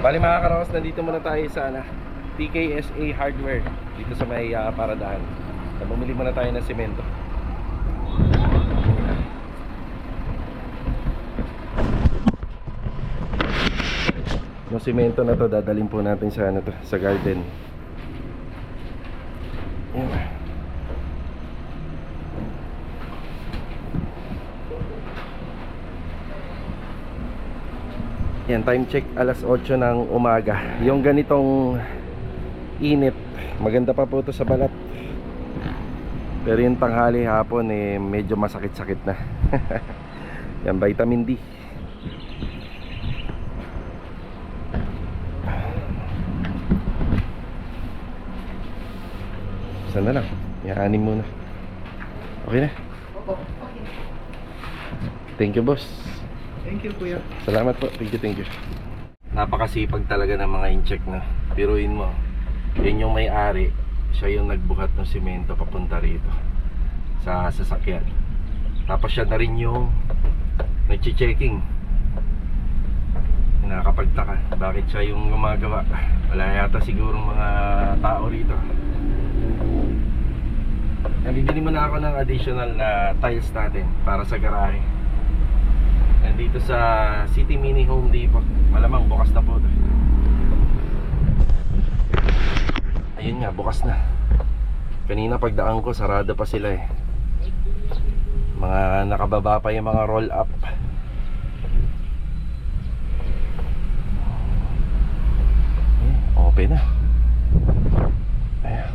Bali mga karaos, nandito muna tayo sa TKSA Hardware dito sa may Paradahan. Bumili muna tayo ng semento. Yung semento na to dadalhin po natin sa sa garden. Yan, time check alas 8 ng umaga. Yung ganitong init, maganda pa po ito sa balat. Pero yung tanghali hapon medyo masakit-sakit na. Yan, vitamin D. Saan na lang? Yan, muna. Okay na? Opo, okay. Thank you, boss. Thank you, kuya. Salamat po. Thank you. Napakasipag talaga ng mga incheck na. Biruin mo, yun yung may-ari. Siya yung nagbuhat ng simento papunta rito sa sasakyan. Tapos siya na rin yung nag-checking. Nakakapagtaka. Bakit siya yung gumagawa? Wala yata sigurong mga tao rito. Bibili muna ako ng additional na tiles natin para sa garahe. Nandito sa City Mini Home Depot. Malamang bukas na po ito. Ayun nga, bukas na. Kanina pagdaan ko, sarado pa sila eh. Mga nakababa pa yung mga roll up. Open na. Ayan.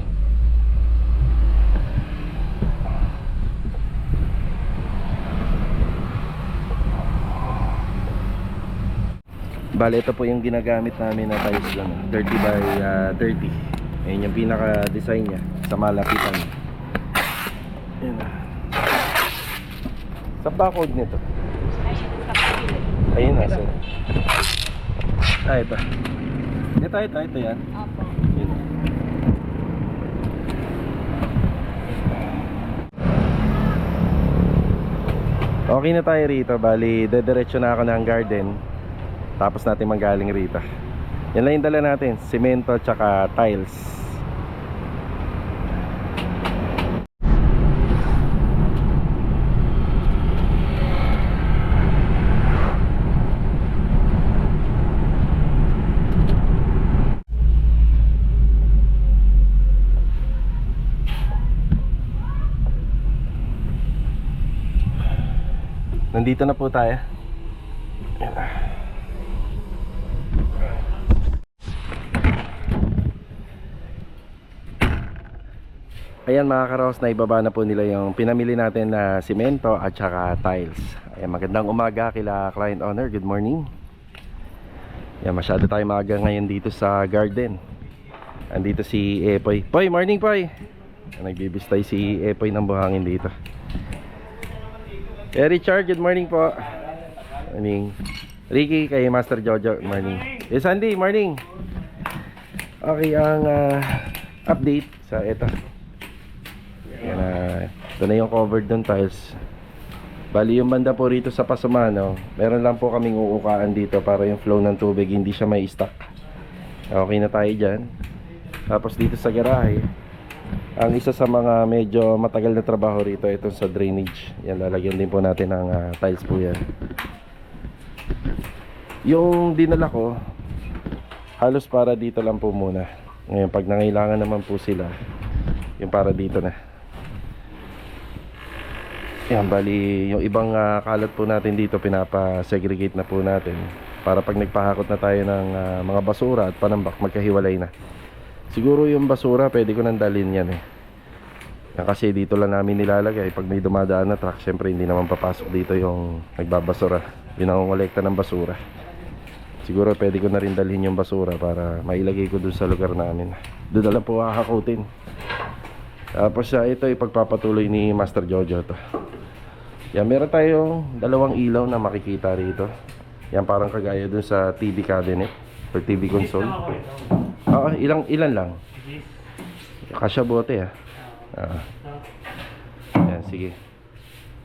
Bale, ito po yung ginagamit namin na tiles lang, 30 by 30. Ayan yung pinaka design nya sa malapitan. Ayan. Sa barcode nito. Ayun na, sir. Ito. Ito yan. Opo. Yun. Okay na tayo rito. Bali, dediretso na ako ng garden. Tapos natin manggaling rito. Yan lang yung dala natin, semento tsaka tiles. Nandito na po tayo. Ayan mga karaos, na ibaba na po nila yung pinamili natin na simento at saka tiles. Ayan, magandang umaga kila client owner. Good morning. Ayan, masyado tayo maaga ngayon dito sa garden. Andito si Epoy. Poy, morning Poy. Nagbibistay si Epoy ng buhangin dito. Richard, good morning po. Morning. Ricky, kay Master Jojo, good morning. Sandy, morning. Okay, ang update sa ito. Yan, ito na yung covered ng tiles. Bali yung banda po rito sa Pasumano, meron lang po kaming uukaan dito para yung flow ng tubig hindi siya may stuck. Okay na tayo dyan. Tapos dito sa garahe, ang isa sa mga medyo matagal na trabaho rito, ito sa drainage. Yan, lalagyan din po natin ng tiles po yan. Yung dinala ko, halos para dito lang po muna. Ngayon pag nangailangan naman po sila, yung para dito na. Yan, bali yung ibang kalat po natin dito pinapa-segregate na po natin para pag nagpahakot na tayo ng mga basura at panambak, magkahiwalay na. Siguro yung basura pwede ko nang dalhin yan yan, kasi dito lang namin nilalagay. Pag may dumadaan na truck, syempre hindi naman papasok dito yung nagbabasura, yung nangongolekta ng basura. Siguro pwede ko na rin dalhin yung basura para mailagay ko dun sa lugar namin. Doon na lang po hahakutin. Tapos ito ipagpapatuloy ni Master Jojo to. Yan, meron tayong dalawang ilaw na makikita rito. Yan, parang kagaya dun sa TV cabinet or TV console. Oo, ilan lang. Kasya bote yan, sige.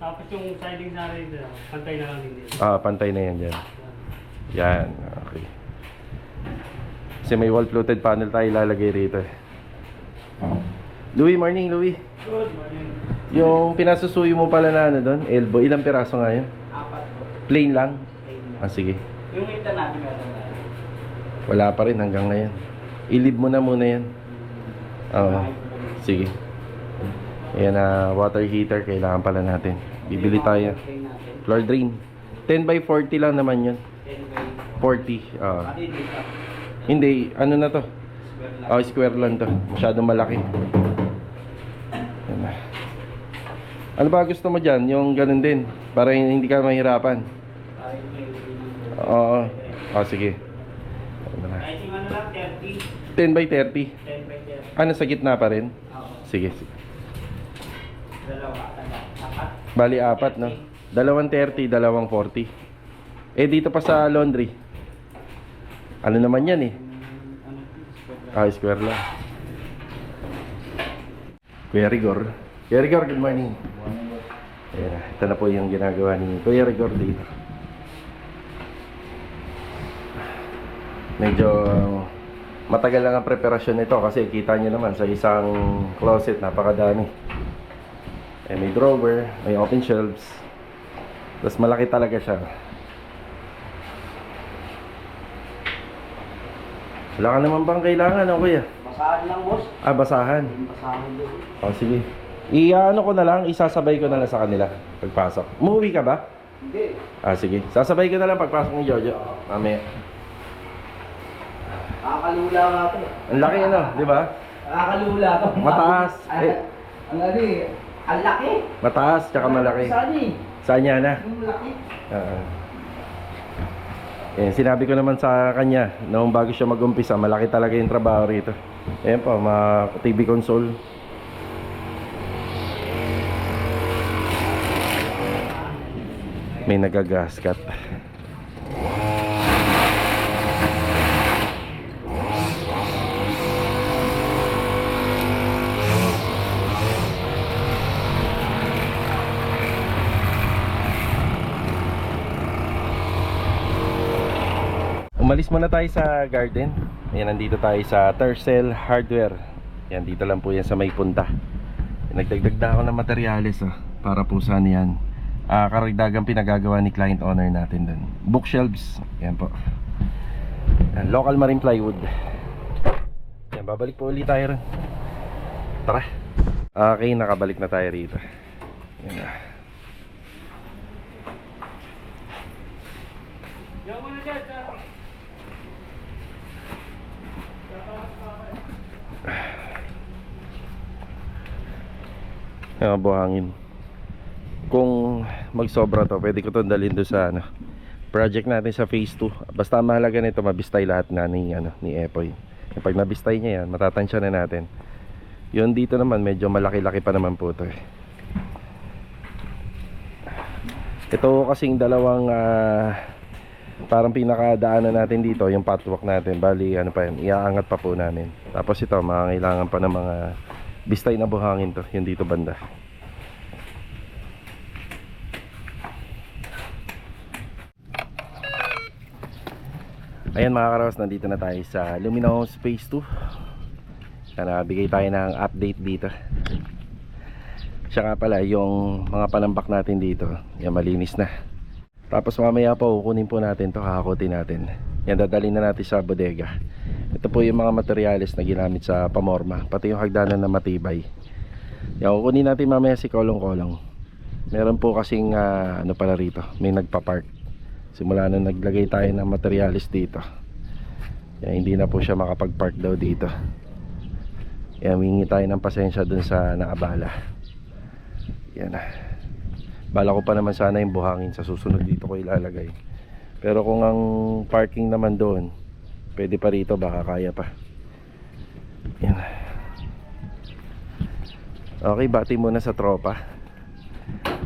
Tapos yung siding na rin, pantay na lang din. Pantay na yan dyan. Yan, okay. Kasi may wall fluted panel tayo ilalagay rito eh. Louie, morning Louie. Good morning. Yung pinasusuyo mo pala na ano doon, elbow, ilang piraso nga yun? 4 po. Plain lang? Plain lang. Ah, sige. Yung ita natin meron na. Wala pa rin hanggang ngayon. I-leave mo na muna yan. Oo. Sige. Ayan na, water heater, kailangan pala natin. Bibili tayo. Floor drain. 10 by 40 lang naman yun. 10 by 40. Pati dito. Hindi, ano na to? Square lang. Oh, square lang to. Masyadong malaki. Ayan na. Ano ba gusto mo dyan? Yung ganun din. Para hindi ka mahirapan. Ay, may Oo. Oh, sige. Ano na. I think ano lang, 30. 10 by 30. 10 by 30. Ano, sa gitna pa rin? Oo. Sige, sige. Dalawa. Apat. Bali, apat, no? Dalawang 30, dalawang 40. Eh, dito pa sa laundry. Ano naman yan eh? Ano, square lang. Square lang. Kuya Rigor. Kuya Rigor, good morning. Ayan na. Ito na po yung ginagawa ni Kuya Rigor dito. Medyo matagal lang ang preparasyon nito kasi kita nyo naman sa isang closet, napakadami. Eh, may drawer, may open shelves. Tapos malaki talaga siya. Wala ka naman bang kailangan, no, kuya? Basahan lang, boss. Ah, basahan. Basahan doon. O, sige. I-ano ko na lang, isasabay ko na lang sa kanila pagpasok. Umuwi ka ba? Hindi. Ah, sige. Sasabay ko na lang pagpasok ni Jojo. Mamaya. Nakakalula nga ito. Ang laki ano, di ba? Nakakalula ito. Mataas. Eh, Ang laki. Ang laki. mataas, tsaka malaki. Saan eh? Saan niya na? Ang laki. Eh, sinabi ko naman sa kanya, noong bago siya mag-umpisa, malaki talaga yung trabaho rito. Ayan po, mga TV console. May nagagaskat. Umalis muna tayo sa garden. Ayan, nandito tayo sa Tercel Hardware. Yan, dito lang po yan sa may punta. Nagdagdag na ako ng materyales para po saan yan. Karagdagang pinagagawa ni client owner natin dun. Bookshelves. Yan po. Yan, local marine plywood. Yan, babalik po ulit tayo rin. Tara. Okay, nakabalik na tayo rito. Yan na. Yung muna dyan, sir. Yung buhangin. Kung magsobra to, pwede ko itong dalhin doon sa project natin sa phase 2. Basta mahalaga nito, mabistay lahat na ni Epoy. Pag nabistay niya yan, matatansya na natin. Yun dito naman, medyo malaki-laki pa naman po ito eh. Ito kasing dalawang parang pinakadaanan natin dito, yung patwalk natin. Bali, ano pa yan, iaangat pa po namin. Tapos ito, makakailangan pa ng mga bistay na buhangin to, yung dito banda. Ayan mga karawas, nandito na tayo sa Lumino Phase 2. Bigay tayo ng update dito. Siya nga pala, yung mga panambak natin dito, yan, malinis na. Tapos mamaya po, kukunin po natin to, kakakutin natin. Yan, dadalhin na natin sa bodega. Ito po yung mga materyales na ginamit sa pamorma, pati yung hagdanan na matibay. Yan, kukunin natin mamaya si Kolong-Kolong. Meron po kasing ano pala rito, may nagpa-park. Simula nung naglagay tayo ng materialis dito, yan, hindi na po siya makapag-park daw dito. Yan, humingi tayo ng pasensya dun sa naabala. Yan. Bala ko pa naman sana yung buhangin sa susunod dito ko ilalagay. Pero kung ang parking naman doon, pwede pa rito, baka kaya pa. Yan. Okay, bati muna sa tropa.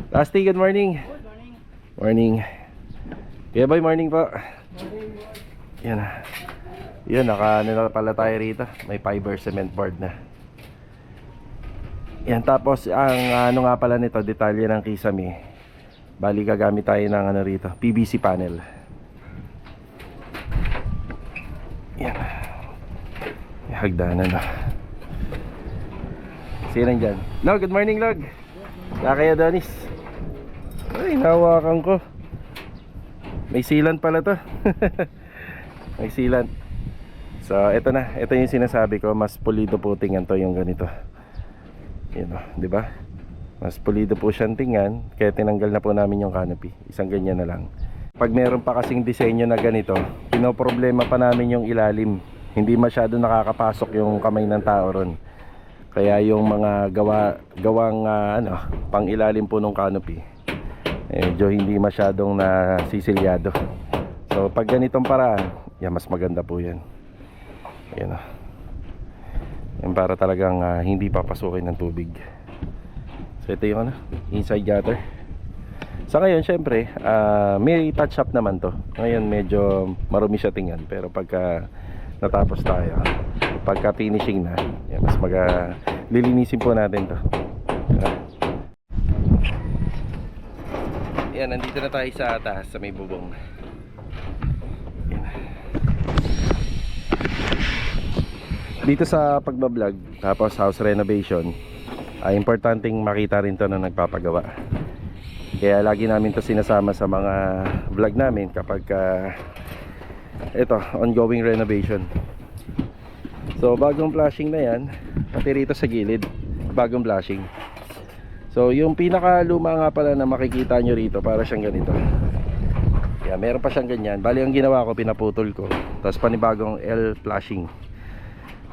Lasty, good morning. Good morning. Morning. Kaya boy, morning po. Morning, boss. Yan. Yan, naka ano na pala tayo rito. May fiber cement board na. Yan, tapos ang ano nga pala nito, detalye ng kisame. Bali gagamit tayo ng ano rito, PVC panel. Yan. May hagdanan na. Sino nandyan? Log, good morning Log. Kaya Adonis. Ay, nahawakan ko. May sealant pala to. May sealant. So, ito na. Ito yung sinasabi ko. Mas pulido po tingnan to yung ganito. Yun o, di ba? Mas pulido po siyang tingnan. Kaya tinanggal na po namin yung canopy. Isang ganyan na lang. Pag meron pa kasing disenyo na ganito, pinoproblema pa namin yung ilalim. Hindi masyado nakakapasok yung kamay ng tao ron. Kaya yung mga gawang pang ilalim po ng canopy, medyo hindi masyadong nasisilyado. So pag ganitong paraan, yan, mas maganda po yan. Ayan o. Yan, para talagang hindi papasukin ng tubig. So ito yung inside gutter. Sa ngayon syempre may touch up naman to. Ngayon medyo marumi siya tingnan, pero pagka natapos tayo, pagka finishing na, yan, mas lilinisin po natin to. Yan, nandito na tayo sa taas sa may bubong. Yan. Dito sa pagbablog tapos house renovation, importanteng makita rin to na nagpapagawa. Kaya lagi namin to sinasama sa mga vlog namin kapag ito, ongoing renovation. So bagong flashing na yan, pati rito sa gilid bagong flashing. So yung pinaka luma nga pala na makikita nyo rito, para siyang ganito. Yeah, meron pa siyang ganyan. Bali ang ginawa ko, pinaputol ko, tapos panibagong L flashing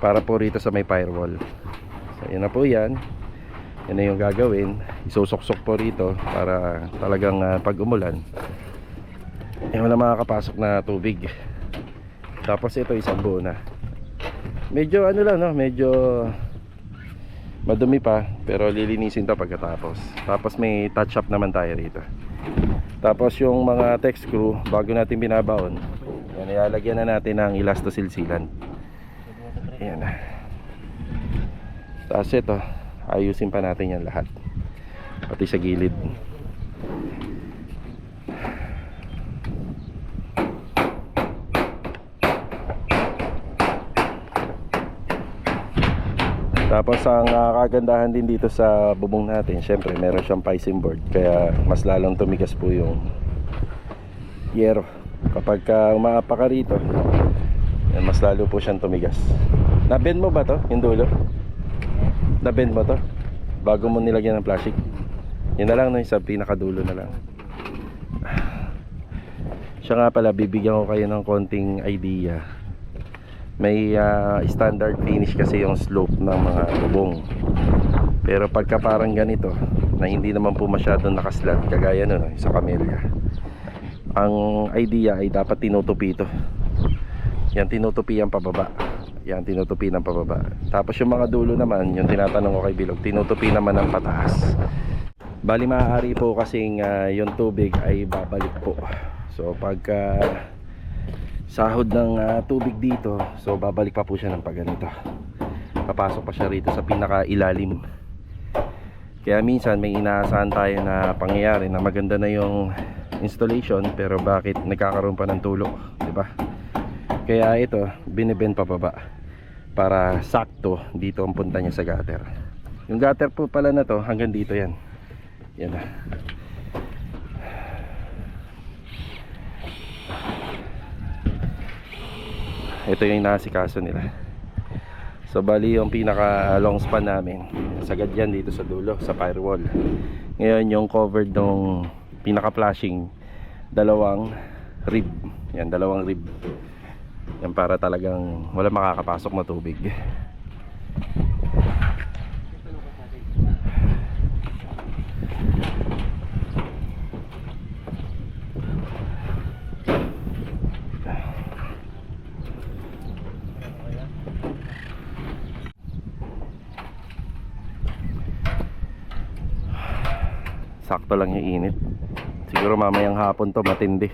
para po rito sa may firewall. So yun na po yan. Yan na yung gagawin. Isusok-sok po rito para talagang pag umulan wala makakapasok na tubig. Tapos ito isang buo na. Medyo medyo madumi pa, pero lilinisin to pagkatapos. Tapos may touch up naman tayo rito. Tapos yung mga text screw, bago natin binabaon, yan, ilalagyan na natin ng elastosil sealant. Ayan na. Tapos ito, ayusin pa natin yan lahat, pati sa gilid. Tapos ang kagandahan din dito sa bubong natin, syempre meron siyang picing board, kaya mas lalong tumigas po yung yero. Kapag umaapa ka rito, yan, mas lalo po siyang tumigas. Nabend mo ba to, yung dulo? Nabend mo to bago mo nilagyan ng plastic? Yun na lang, no, sa pinakadulo na lang. Siya nga pala, bibigyan ko kayo ng konting idea. May standard finish kasi yung slope ng mga bubong. Pero pagka parang ganito, na hindi naman po masyadong nakaslat, kagaya nun, sa camellia, ang idea ay dapat tinutupi ito. Yan, tinutupi ang pababa. Yan, tinutupi ng pababa. Tapos yung mga dulo naman, yung tinatanong ko kay Bilog, tinutupi naman ng pataas. Bali maaari po kasing yung tubig ay babalik po. So pagka sahod ng tubig dito, so babalik pa po siya ng pagganito. Papasok pa siya rito sa pinaka ilalim. Kaya minsan may inaasahan tayo na pangyayari na maganda na yung installation, pero bakit nagkakaroon pa ng tulo, di ba? Kaya ito, binibend pa baba para sakto dito ang punta niya sa gutter. Yung gutter po pala na to, hanggang dito yan. Yan na. Ito yung nasikaso nila. So bali yung pinaka long span namin, sagad yan dito sa dulo, sa firewall. Ngayon yung covered ng pinaka flashing, dalawang rib. Yan, dalawang rib. Yan, para talagang wala makakapasok na tubig. Sakto lang yung init. Siguro mamayang hapon to matindi.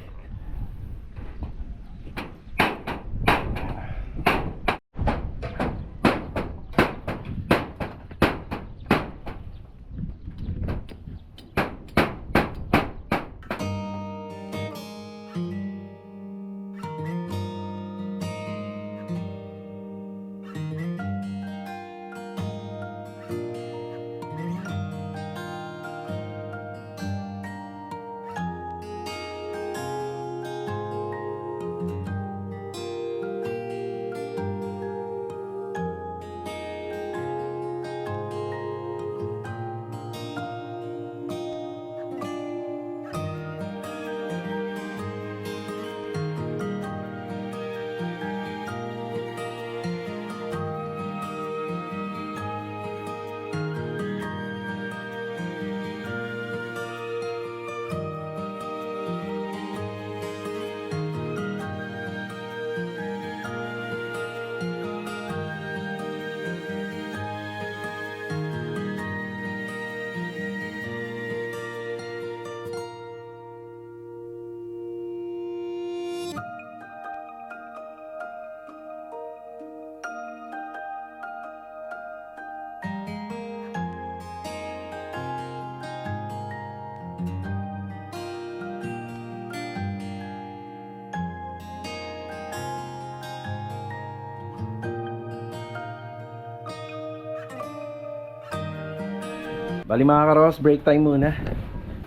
Bali mga karos, break time muna.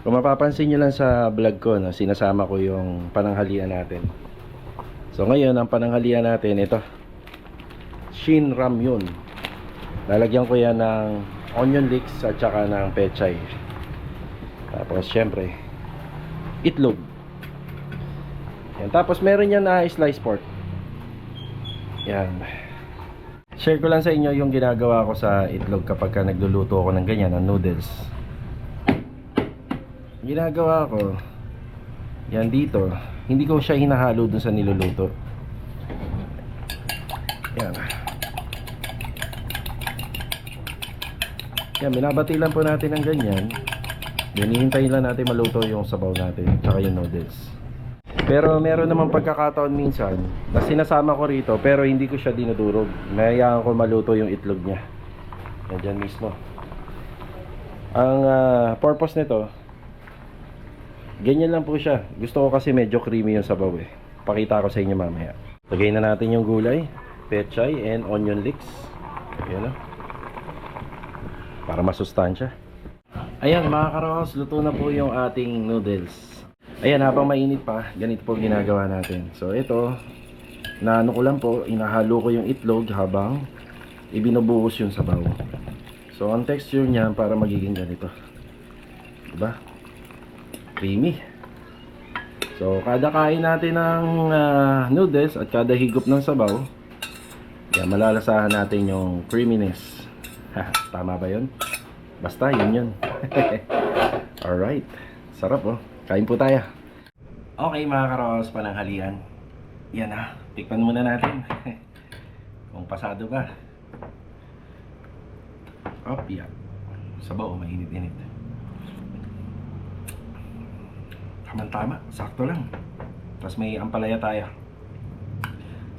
Kung mapapansin nyo lang sa vlog ko, no, sinasama ko yung pananghalian natin. So ngayon, ang pananghalian natin, ito Shin Ramyun. Lalagyan ko yan ng onion leeks at saka ng pechay. Tapos syempre itlog. Yan. Tapos meron yan na sliced pork. Yan. Share ko lang sa inyo yung ginagawa ko sa itlog kapag ka nagluluto ako ng ganyan, ng noodles. Ginagawa ko yan dito, hindi ko siya hinahalo dun sa niluluto. Yan. Yan, binabati lang po natin ng ganyan. Then hihintayin lang natin maluto yung sabaw natin tsaka yung noodles. Pero meron naman pagkakataon minsan na sinasama ko rito pero hindi ko siya dinudurog. Nahayaan ko maluto yung itlog niya. Yan dyan mismo. Ang purpose nito, ganyan lang po siya. Gusto ko kasi medyo creamy yung sabaw eh. Pakita ko sa inyo mamaya. Lagay na natin yung gulay, pechay and onion leeks. Ayan o. Para masustansya. Ayan mga karos, luto na po yung ating noodles. Ayan, habang mainit pa, ganito po ginagawa natin. So ito, naano ko lang po, inahalo ko yung itlog habang ibinubuhos yung sabaw. So ang texture niya para magiging ganito. Diba? Creamy. So kada kain natin ng noodles at kada higop ng sabaw, yan, malalasahan natin yung creaminess. Tama ba yun? Basta yun yun. Alright, sarap oh. Kain po tayo. Okay mga karos, pananghalian. Yan na, tikman muna natin. Kung pasado ka. Op, yan. Sabaw, mainit-init. Tama-tama, sakto lang. Tapos may ampalaya tayo.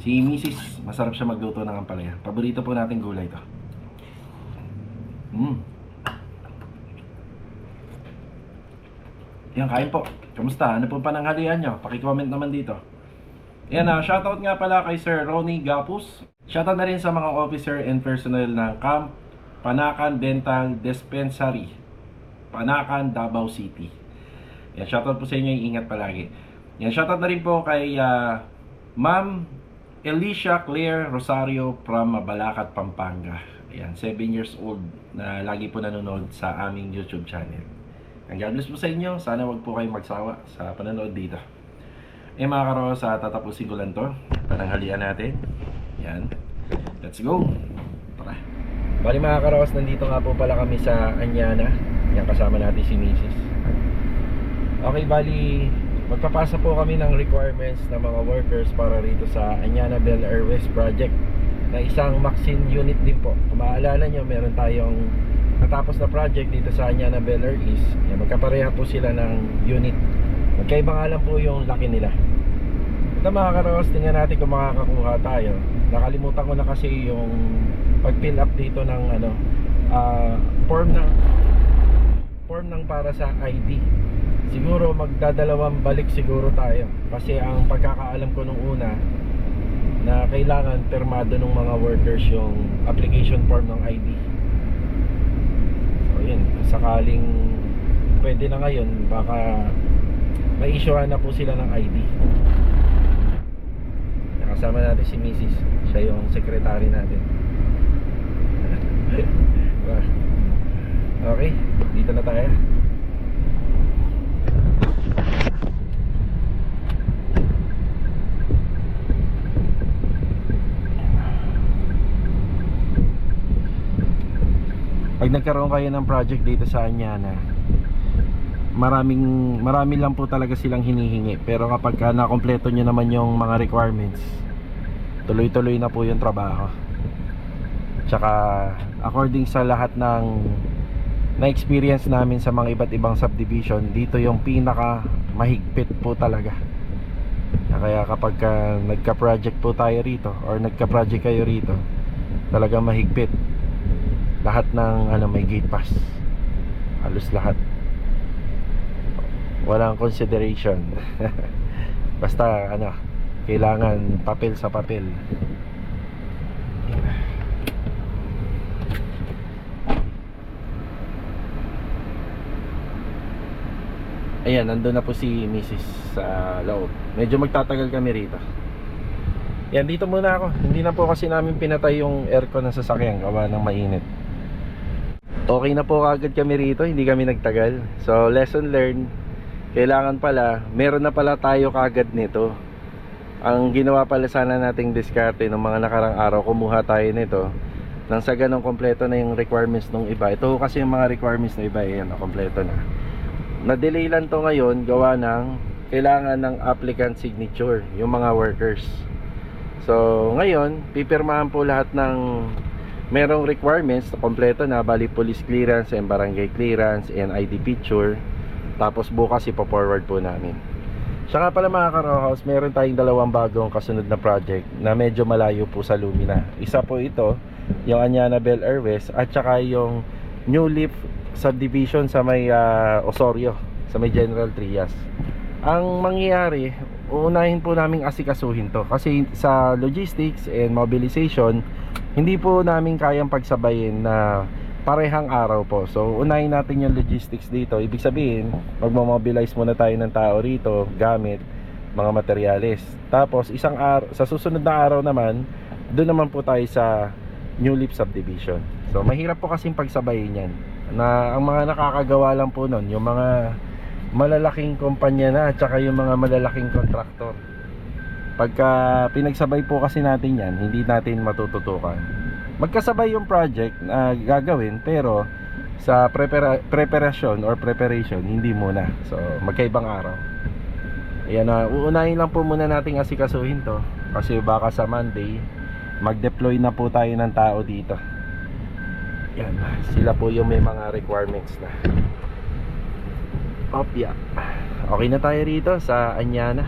Si Mrs. masarap siya magluto ng ampalaya. Paborito po natin gulay to. Yan, kain po. Kamusta? Ano po pananghalian nyo? Paki-comment naman dito. Yan na, shoutout nga pala kay Sir Ronnie Gapus. Shoutout na rin sa mga officer and personnel ng Camp Panakan Dental Dispensary, Panakan, Davao City. Yan, shoutout po sa inyo, ingat palagi. Yan, shoutout na rin po kay Ma'am Alicia Claire Rosario from Balacat, Pampanga. Yan, 7 years old na lagi po nanonood sa aming YouTube channel. Ang God bless po sa inyo. Sana wag po kayong magsawa sa panonood dito. Mga karos, tatapusin ko lang to. Pananghalian natin. Yan. Let's go. Tara. Bali mga karos, nandito nga po pala kami sa Anyana. Yan, kasama natin si Mrs. Okay, bali magpapasa po kami ng requirements ng mga workers para rito sa Anyana Bel Air West Project na isang Maxine unit din po. Kung maaalala nyo, meron tayong natapos na project dito sa Anyana Bel Air East. Yan, magkapareha po sila ng unit. Magkaiba nga lang po yung laki nila. Ito mga karos, tingnan natin kung makakakuha tayo. Nakalimutan ko na kasi yung pag-fill up dito ng form ng para sa ID. Siguro magdadalawang balik siguro tayo. Kasi ang pagkakaalam ko nung una na kailangan permado ng mga workers yung application form ng ID. Yun, sakaling pwede na ngayon, baka ma-issuean na po sila ng ID. Nakasama natin si Mrs. Siya yung secretary natin. Okay, dito na tayo. Pag nagkaroon kayo ng project dito sa Anyana, marami lang po talaga silang hinihingi. Pero kapag nakompleto nyo naman yung mga requirements, tuloy-tuloy na po yung trabaho. Tsaka according sa lahat ng na-experience namin sa mga iba't ibang subdivision, dito yung pinaka mahigpit po talaga. Kaya kapag nagka-project po tayo rito or nagka-project kayo rito, talagang mahigpit. Lahat ng may gate pass, halos lahat, walang consideration. Basta kailangan papel sa papel. Ayan, nandun na po si Mrs. sa loob. Medyo magtatagal kami rito. Yan, dito muna ako. Hindi na po kasi namin pinatay yung aircon ng sasakyan gawa ng mainit. Okay na po agad kami rito, hindi kami nagtagal. So, lesson learned. Kailangan pala, meron na pala tayo kagad nito. Ang ginawa pala sana nating diskarte ng mga nakarang araw, kumuha tayo nito. Nang sa ganong kompleto na yung requirements ng iba. Ito kasi yung mga requirements ng iba, yan, kompleto na. Na-delay lang to ngayon, gawa ng kailangan ng applicant signature, yung mga workers. So, ngayon, pipirmahan po lahat ng merong requirements na kompleto na, bali police clearance and barangay clearance and ID picture. Tapos bukas ipo-forward po namin. Siya nga pala mga ka-Row House, meron tayong dalawang bagong kasunod na project na medyo malayo po sa Lumina. Isa po ito, yung Anyana Bel Air West, at saka yung New Leaf Subdivision sa may Osorio, sa may General Trias. Ang mangyayari, uunahin po naming asikasuhin to kasi sa logistics and mobilization, hindi po namin kayang pagsabayin na parehang araw po. So unahin natin yung logistics dito. Ibig sabihin, magmo-mobilize muna tayo ng tao rito, gamit, mga materyales. Tapos sa susunod na araw naman, doon naman po tayo sa New Leaf Subdivision. So mahirap po kasing pagsabayin yan. Na ang mga nakakagawa lang po nun, yung mga malalaking kumpanya na at saka yung mga malalaking kontraktor. Pagka pinagsabay po kasi natin yan, hindi natin matututukan. Magkasabay yung project na gagawin, pero sa preparation, hindi muna. So magkaibang araw. Ayan na, uunahin lang po muna nating asikasuhin to kasi baka sa Monday mag-deploy na po tayo ng tao dito. Yan, sila po yung may mga requirements na. Opya. Okay na tayo rito sa Anyana.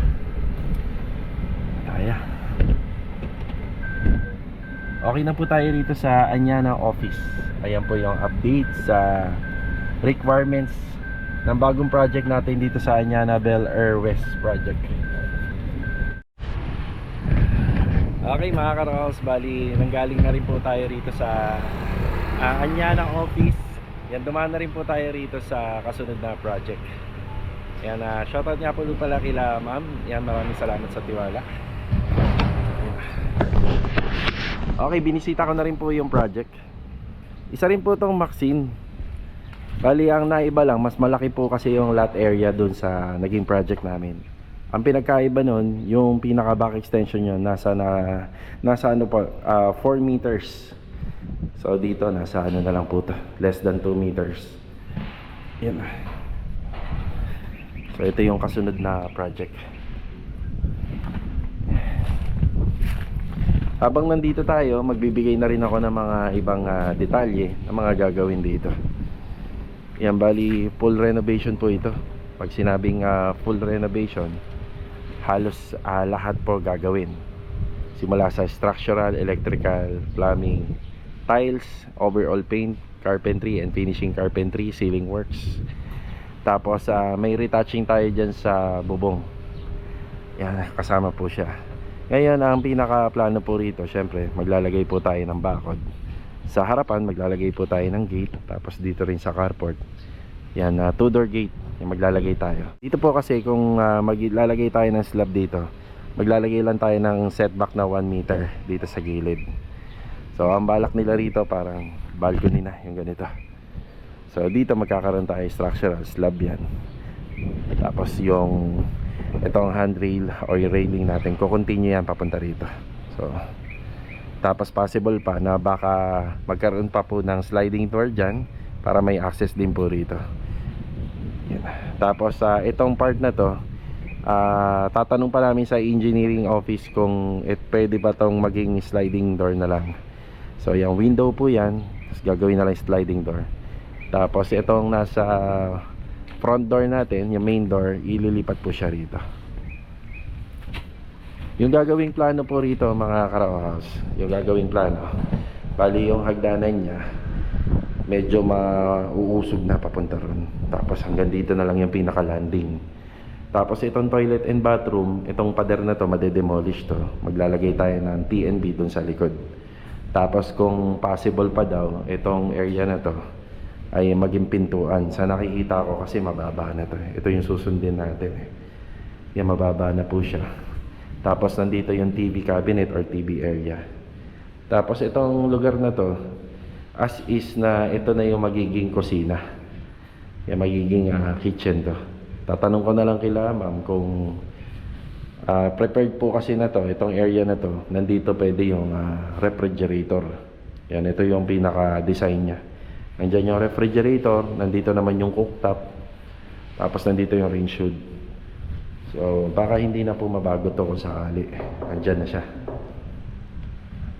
Okay na po tayo rito sa Anyana office. Ayan po yung update sa requirements ng bagong project natin dito sa Anyana Bel Air West project. Okay mga ka-Rows, bali nanggaling na rin po tayo rito sa Anyana office. Yan, dumaan na rin po tayo rito sa kasunod na project. Yan, shoutout nga po pala kila ma'am. Yan, maraming salamat sa tiwala. Okay, binisita ko na rin po yung project. Isa rin po itong Maxine. Bali, ang naiba lang, mas malaki po kasi yung lot area dun sa naging project namin. Ang pinagkaiba nun, yung pinaka back extension nyo, nasa ano po, 4 meters. So dito, nasa ano na lang po to, less than 2 meters. Yan. So ito yung kasunod na project. Habang nandito tayo, magbibigay na rin ako ng mga ibang detalye ng mga gagawin dito. Yan, bali full renovation po ito. Pag sinabing full renovation, halos lahat po gagawin. Simula sa structural, electrical, plumbing, tiles, overall paint, carpentry and finishing carpentry, ceiling works. Tapos may retouching tayo dyan sa bubong. Yan, kasama po siya. Ngayon, ang pinaka-plano po rito, syempre, maglalagay po tayo ng bakod. Sa harapan, maglalagay po tayo ng gate. Tapos dito rin sa carport. Yan, 2-door gate. Yan, maglalagay tayo. Dito po kasi, kung maglalagay tayo ng slab dito, maglalagay lang tayo ng setback na 1 meter dito sa gilid. So, ang balak nila rito, parang balcony na, yung ganito. So, dito magkakaroon tayo structural slab yan. Tapos yung itong handrail or yung railing natin, kukontinue yan papunta rito. So tapos possible pa na baka magkaroon pa po ng sliding door dyan para may access din po rito. Yan. Tapos itong part na to, tatanong pa namin sa engineering office kung pwede ba tong maging sliding door na lang. So yung window po yan, tapos gagawin na lang sliding door. Tapos itong nasa front door natin, yung main door, ililipat po siya rito. Yung gagawing plano po rito mga ka-Row House, yung gagawing plano, bali yung hagdanan niya medyo mauusog na papunta ron. Tapos hanggang dito na lang yung pinaka landing. Tapos itong toilet and bathroom, itong pader na to, madedemolish to. Maglalagay tayo ng TNB dun sa likod. Tapos kung possible pa daw, itong area na to, ay maging pintuan. Sa nakikita ko kasi mababa na to. Ito yung susundin natin. Yan, mababa na po siya. Tapos nandito yung TV cabinet or TV area. Tapos itong lugar na to, as is na ito na yung magiging kusina. Yan, magiging kitchen to. Tatanong ko na lang kila ma'am kung prepared po kasi na to, itong area na to, nandito pwede yung refrigerator. Yan, ito yung pinaka-design niya. Nandiyan yung refrigerator, nandito naman yung cooktop, tapos nandito yung range hood. So, baka hindi na po mabago to kung sakali. Nandiyan na siya.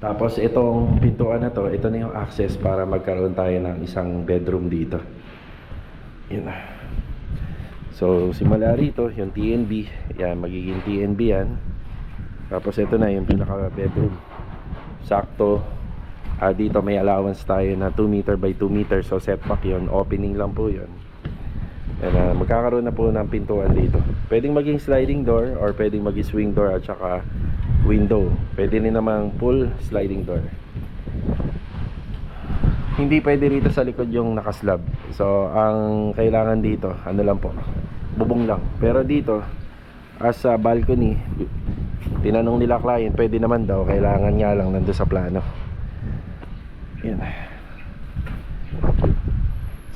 Tapos itong pintuan na to, ito na yung access para magkaroon tayo ng isang bedroom dito. Yan na. So, simula rito, yung TNB. Yan, magiging TNB yan. Tapos ito na yung pinaka-bedroom. Sakto. Dito may allowance tayo na 2 meter by 2 meter. So, setback yon, opening lang po yon. And, magkakaroon na po ng pintuan dito. Pwedeng maging sliding door or pwedeng maging swing door at saka window. Pwede rin namang full sliding door. Hindi pwede rito sa likod yung nakaslab. So, ang kailangan dito, ano lang po, bubong lang. Pero dito, as a balcony, tinanong nila client, pwede naman daw, kailangan nga lang nandun sa plano. Yan.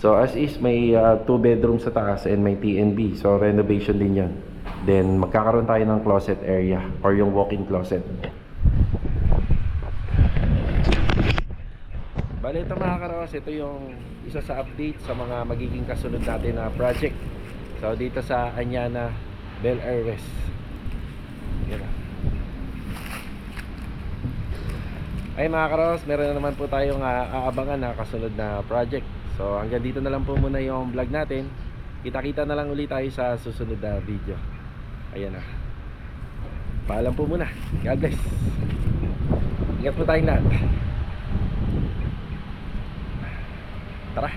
So, as is, may 2 bedrooms sa taas and may TNB. So, renovation din yan. Then, magkakaroon tayo ng closet area or yung walk-in closet. Bale, ito mga karos, ito yung isa sa update sa mga magiging kasunod natin na project. So, dito sa Anyana, Bel Air West. Yan. Ay mga karos, meron na naman po tayong aabangan na kasunod na project. So, hanggang dito na lang po muna yung vlog natin. Kita-kita na lang ulit tayo sa susunod na video. Ayan na. Paalam po muna. God bless. Ingat po tayong lahat. Tara.